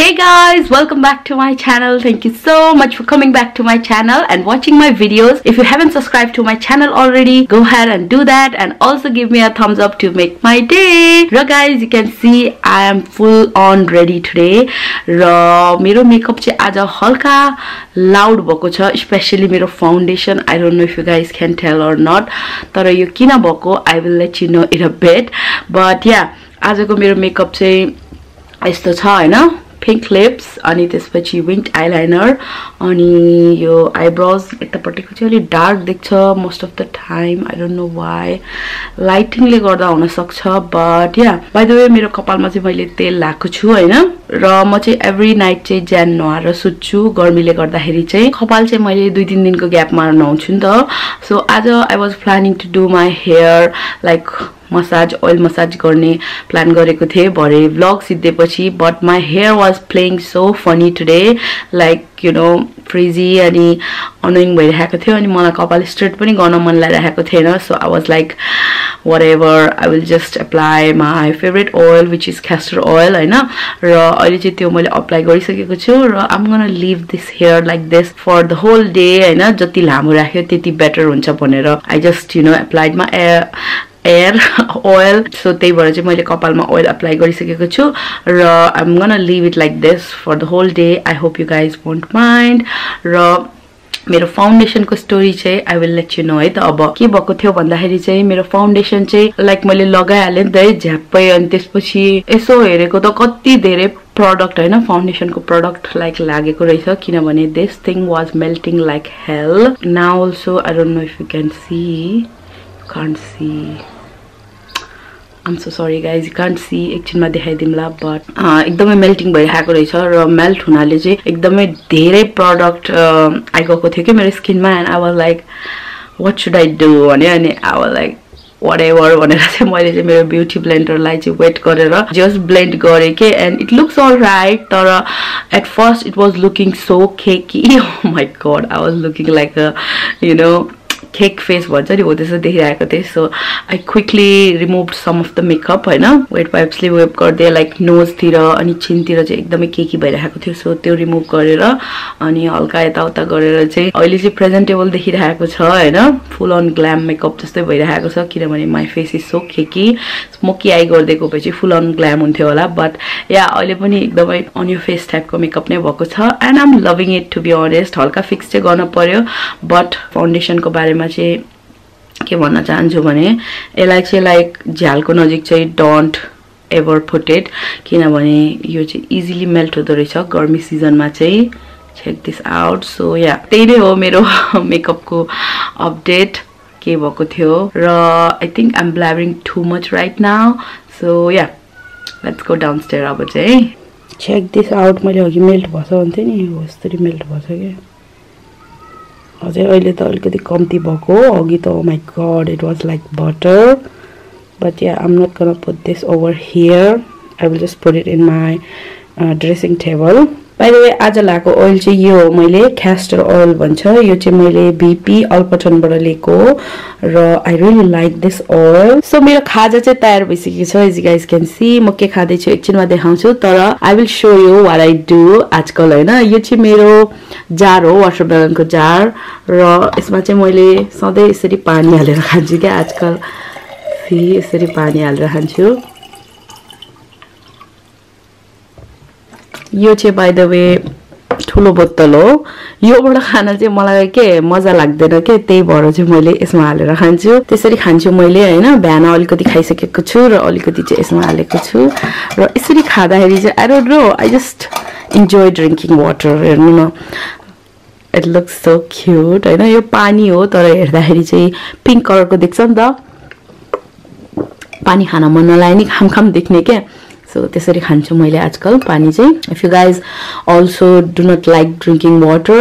Hey guys, welcome back to my channel. Thank you so much for coming back to my channel and watching my videos. If you haven't subscribed to my channel already, go ahead and do that, and also give me a thumbs up to make my day. Right guys, you can see I am full on ready today. Ra mero makeup chai aja halka loud bhako cha, especially mero foundation. I don't know if you guys can tell or not, tara yo kina bhako I will let you know in a bit. But yeah, ajako mero makeup chai यस्तो छ हैन, pink lips अनि त्यसपछि winged eyeliner अनि यो eyebrows यतापट्टिको चाहिँ अलि dark देख्छ most of the time. I don't know why, lighting ले गर्दा हुन सक्छ. But yeah, by the way मेरो कपालमा चाहिँ मैले तेल लाएको छु हैन, र म चाहिँ every night चाहिँ ज्यान नुहाएर सुत्छु. गर्मीले गर्दाखेरि चाहिँ कपाल चाहिँ मैले 2-3 दिनको ग्यापमा नुहाउँछु नि त. So आज I was planning to do my hair like massage oil massage गर्ने प्लान गरेको थिए भरे vlog सिद्धेपछि. But my hair was playing so funny today, like you know, frizzy अनि annoying भइरहेको थियो अनि मलाई कपाल स्ट्रेट पनि गर्न मन लागिरहेको थिएन. So I was like whatever, I will just apply my favorite oil which is castor oil हैन, र अहिले चाहिँ त्यो मैले अप्लाई गरिसकेको छु र I'm gonna leave this hair like this for the whole day हैन. जति लामो राख्यो त्यति बेटर हुन्छ भनेर I just you know applied my air oil. So त्यही भएर चाहिँ मैले कपालमा oil apply गरिसकेको छु र I'm gonna leave it like this for the whole day. I hope you guys won't mind. र मेरो फाउन्डेसन को स्टोरी चाहिँ I will let you know है त. अब के भएको थियो भन्दाखेरि चाहिँ मेरो फाउन्डेसन चाहिँ लाइक मैले लगाइहालेँ नि त है झ्याप्पै, अनि त्यसपछि यसो हेरेको त कति धेरै प्रोडक्ट हैन, फाउन्डेसन को प्रोडक्ट लाइक लागेको रहेछ किनभने this thing was melting like hell. Now also I don't know if you can see, you can't see, I'm so sorry guys, you can't see. एकछिनमा देखाइदिमला. बट एकदमै मेल्टिङ भइरहेको रहेछ र मेल्ट हुनाले चाहिँ एकदमै धेरै प्रोडक्ट आइगएको थियो कि मेरो स्किनमा. And I was like what should I do भने, अनि आई वाज लाइक whatever भनेर चाहिँ मैले चाहिँ मेरो ब्युटी ब्लेन्डरलाई चाहिँ वेट गरेर जस्ट ब्लेन्ड गरेँ के. And it looks all right, तर at first it was looking so cakey. Oh my god, I was looking like a you know cake face भन्छ नि हो त्यस्तो देखिरहेको थिएँ. So I quickly removed some of the makeup हैन, wet वाइप्सले wipe गर्दै लाइक नोजतिर अनि चिनतिर चाहिँ एकदमै केकी भइरहेको थियो. सो त्यो रिमुभ गरेर अनि हल्का यताउता गरेर चाहिँ अहिले चाहिँ प्रेजेन्टेबल देखिरहेको छ हैन, फुल अन ग्ल्याम मेकअप जस्तै भइरहेको छ किनभने my face is so cakey. Smoky eye गरिदिएको भए चाहिँ फुल अन ग्ल्याम हुन्थ्यो होला. बट या अहिले पनि एकदमै अन यो फेस टाइपको मेकअप नै भएको छ. And I am loving it to be honest. हल्का फिक्स चाहिँ गर्न पर्यो, बट फाउन्डेसनको बारेमा चाहिँ के भन्न चाहन्छु भने यसलाई चाहिँ लाइक झ्यालको नजिक चाहिँ डोन्ट एभर पुट इट किनभने यो चाहिँ इजिली मेल्ट हुँदो रहेछ गर्मी सिजनमा चाहिँ. Check this out. सो या त्यही नै हो मेरो मेकअपको अपडेट के भएको थियो. र I think I am blabbering too much right now. So ya let's go downstair. अब चाहिँ चेक दिस आउट. मैले अघि मेल्ट भएछ भन्थेँ नि, हो यस्तरी मेल्ट भएछ क्या. अझै अहिले त अलिकति कम्ती भएको, अघि त oh my god it was like butter. But ya I am not gonna put this over here, I will just put it in my dressing table. By the way आज लगाएको ओइल चाहिँ यो हो, मैले क्यास्टर ओइल भन्छ, यो चाहिँ मैले बीपी अल्पटनबाट लिएको र I really like this oil. So मेरो खाजा चाहिँ तयार भइसकेको छ. As you guys can see म के खाँदैछु एकछिनमा देखाउँछु, तर I will show you what I do आजकल हैन. यो चाहिँ मेरो जार हो, वाटरमेलनको जार, र यसमा चाहिँ मैले सधैँ यसरी पानी हालेर खान्छु क्या. आजकल फेरि यसरी पानी हालेर खान्छु. यो चाहिँ बाइ द वे ठुलो बोतल हो, योबाट खान चाहिँ मलाई के मजा लाग्दैन के, त्यही भएर चाहिँ मैले यसमा हालेर खान्छु. त्यसरी खान्छु मैले हैन. बिहान अलिकति खाइसकेको छु र अलिकति चाहिँ यसमा हालेको छु र यसरी खाँदाखेरि चाहिँ I don't know, I just enjoy drinking water. हेर्नु न, इट लुक्स सो क्युट हैन. यो पानी हो तर हेर्दाखेरि चाहिँ पिङ्क कलरको देख्छ नि त, पानी खान मन नलाग्यो नि, खाम देख्ने क्या. सो त्यसरी खान्छु मैले आजकल पानी चाहिँ. If you guys also do not like drinking water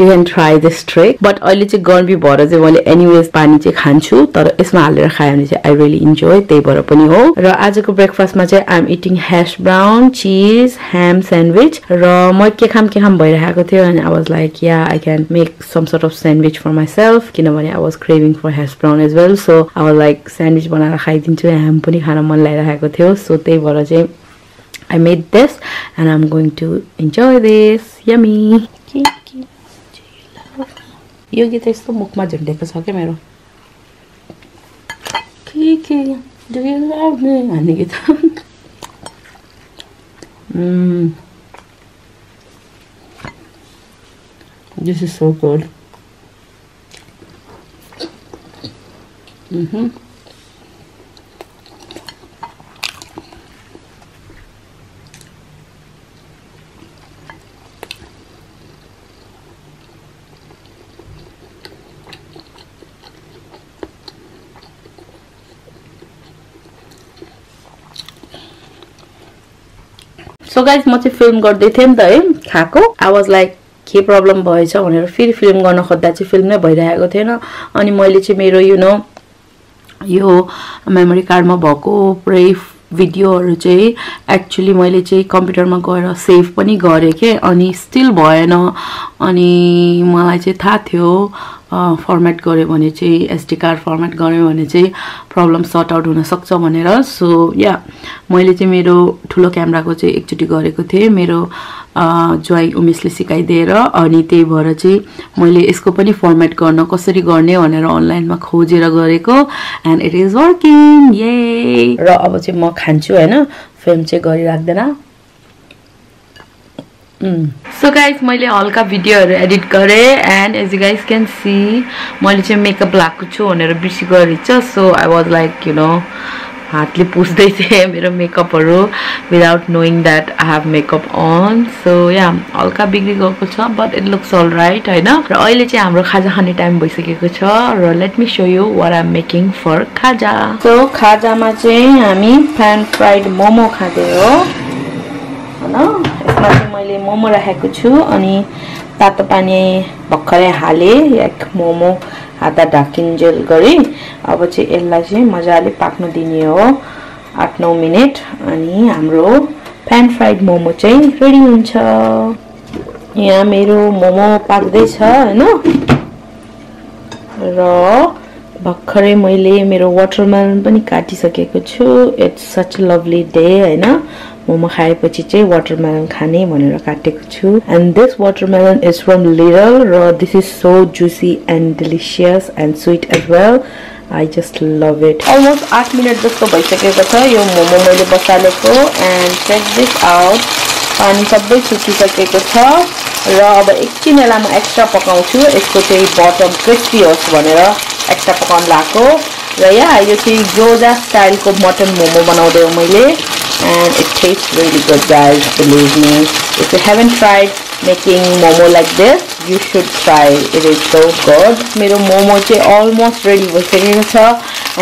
you can try this trick. But अहिले चाहिँ गर्मी भएर चाहिँ मैले एनिवेज पानी चाहिँ खान्छु, तर यसमा हालेर खायो भने चाहिँ आई रियली इन्जोय, त्यही भएर पनि हो. र आजको ब्रेकफास्टमा चाहिँ I am eating hash brown, cheese, ham sandwich. र म के खाम भइरहेको थियो अनि I was like yeah I can make some sort of sandwich for myself किनभने I was craving for hash brown as well. So I was like sandwich बनाएर खाइदिन्छु, ह्याम पनि खान मन लागिरहेको थियो. सो त्यही भएर चाहिँ I made this and I'm going to enjoy this. Yummy. यो गीत यस्तो मुखमा झुन्डेको छ के मेरो के do you love me भन्ने गीत This is so good. So guys, म चाहिँ फिल्म गर्दै थिएँ नि त है खाको I was like के प्रब्लम भएछ भनेर फेरि फिल्म गर्न खोज्दा चाहिँ फिल्म नै भइरहेको थिएन अनि मैले चाहिँ मेरो यो मेमोरी कार्डमा भएको पुरै भिडियोहरु चाहिँ एक्चुअली मैले चाहिँ कम्प्युटरमा गएर सेभ पनि गरे के अनि स्टिल भएन अनि मलाई चाहिँ थाहा थियो फर्मेट गर्यो भने चाहिँ एसडी कार्ड फर्मेट गर्यो भने चाहिँ प्रब्लम सर्ट आउट हुन सक्छ भनेर सो या मैले चाहिँ मेरो ठुलो क्यामेराको चाहिँ एकचोटी गरेको थिएँ मेरो ज्वाइ उमेशले सिकाइदिएर अनि त्यही भएर चाहिँ मैले यसको पनि फर्मेट गर्न कसरी गर्ने भनेर अनलाइनमा खोजेर गरेको एन्ड इट इज वर्किङ ये र अब चाहिँ म खान्छु हैन फिल्म चाहिँ गरिराख्दैन So guys, मैले हल्का भिडियोहरु एडिट गरे and as you guys can see मैले चाहिँ मेकअप लगाएको छु भनेर बिर्सी गरेछ so I was like हातले पुस्दै थिए मेरो मेकअपहरु without knowing that I have makeup on so yeah हल्का बिग्री गएको छ but it looks all right हैन र अहिले चाहिँ हाम्रो खाजा खाने टाइम भइसकेको छ र let me show you what I'm making for खाजा so खाजामा चाहिँ हामी pan fried मोमो खाँदै हो हैन यसमा चाहिँ मैले मोमो राखेको छु अनि तातो पानी भर्खरै हाले एक मोमो आधा ढाकिन्जेल गरी अब चाहिँ यसलाई चाहिँ मजाले पाक्न दिने हो 8-9 मिनेट अनि हाम्रो pan fried मोमो चाहिँ रेडी हुन्छ यहाँ मेरो मोमो पाक्दै छ हैन र भर्खरै मैले मेरो वाटरमेलन पनि काटिसकेको छु it's such a lovely day हैन मोमो खाएपछि चाहिँ वाटरमेलन खाने भनेर काटेको छु and this watermelon is from Lidl र this is so juicy and delicious and sweet as well I just love it almost 8 minute जस्तो भइसकेको छ यो मोमो मैले बसालेको and check this out पानी सबै सुकिसकेको छ र अब एकछिन यसलाई म एक्स्ट्रा पकाउँछु यसको चाहिँ बटम क्रिस्पी होस् भनेर एक्स्ट्रा पकाउन लाको र यहाँ यो चाहिँ ग्योजा स्टाइलको मटन मोमो बनाउँदै हो मैले and it tastes really good guys believe me if you haven't tried making momo like this you should try it is so good mero momo chai almost ready bhaisakeko cha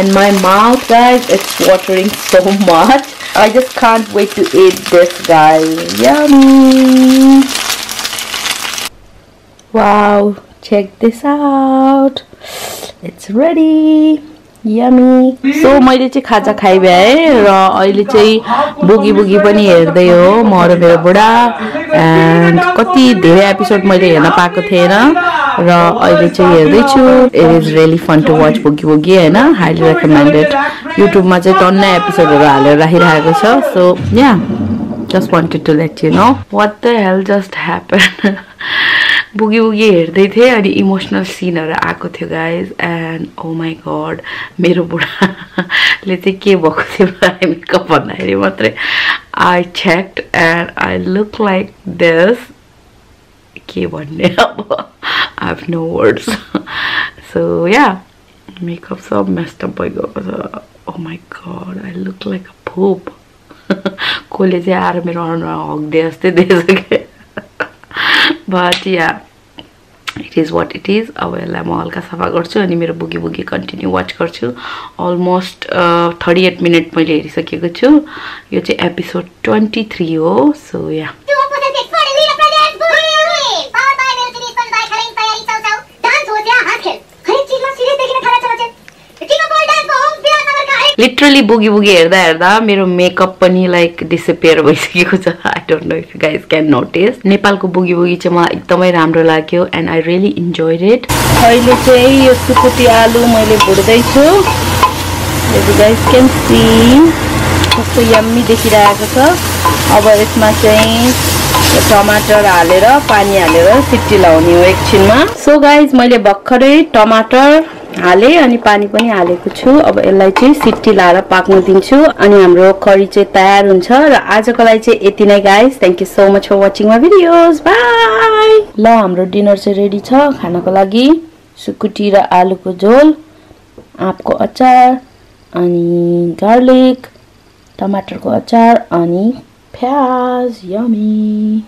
and my mouth guys it's watering so much I just can't wait to eat this guys yummy wow check this out it's ready yummy so मैले चाहिँ खाजा खाइभए र अहिले चाहिँ बुगी बुगी पनि हेर्दै हो म र मेरो बुढा एन्ड कति धेरै एपिसोड मैले हेर्न पाएको थिएन र अहिले चाहिँ हेर्दै छु it is really fun to watch boogie boogie हैन हाइली रेकमेन्डेड युट्युबमा चाहिँ टन्नै एपिसोडहरु हालेर राखिरहेको छ so yeah just wanted to let you know what the hell just happened boogie boogie हेर्दै थिए अनि इमोशनल सीनहरु आएको थियो guys and oh my god मेरो बुढाले चाहिँ के भएको थियो मेकअप भन्दाखेरि मात्रै I checked and I look like this के भन्ने अब I have no words so yeah makeup सब मेस्ड अप भइगएको छ oh my god I look like a pope कोले चाहिँ आएर मेरो अनुहार हग्दै जस्तै देख्छ के but yeah it is what it is अब यसलाई म हल्का सफा गर्छु अनि मेरो बुगी बुगी कन्टिन्यू वाच गर्छु अलमोस्ट 38 मिनेट मैले हेरिसकेको छु यो चाहिँ एपिसोड 23 हो सो या लिटरली बुगी बुगी हेर्दा हेर्दा मेरो मेकअप पनि लाइक डिसअपियर भइसकेको छ I don't know if you guys can notice नेपालको बुगी बुगी चाहिँ मलाई एकदमै राम्रो लाग्यो and I really enjoyed it अहिले चाहिँ यो सुकुटी आलु मैले भुट्दै छु यु गाइज क्यान सी कस्तो यम्मी देखिरहेको छ। अब यसमा चाहिँ टमाटर हालेर पानी हालेर सिटी लाउने हो एकछिनमा। सो गाइज मैले भर्खरै टमाटर हाले अनि पानी पनि हालेको छु। अब यसलाई चाहिँ सिटी लाएर पाक्न दिन्छु अनि हाम्रो करी चाहिँ तयार हुन्छ। र आजको लागि चाहिँ यति नै guys. Thank you so much for watching my videos. Bye. ल हाम्रो डिनर चाहिँ रेडी छ खानको लागि। सुकुटी र आलुको झोल, आँपको अचार अनि गार्लिक, टमाटरको अचार अनि प्याज। यम्मी।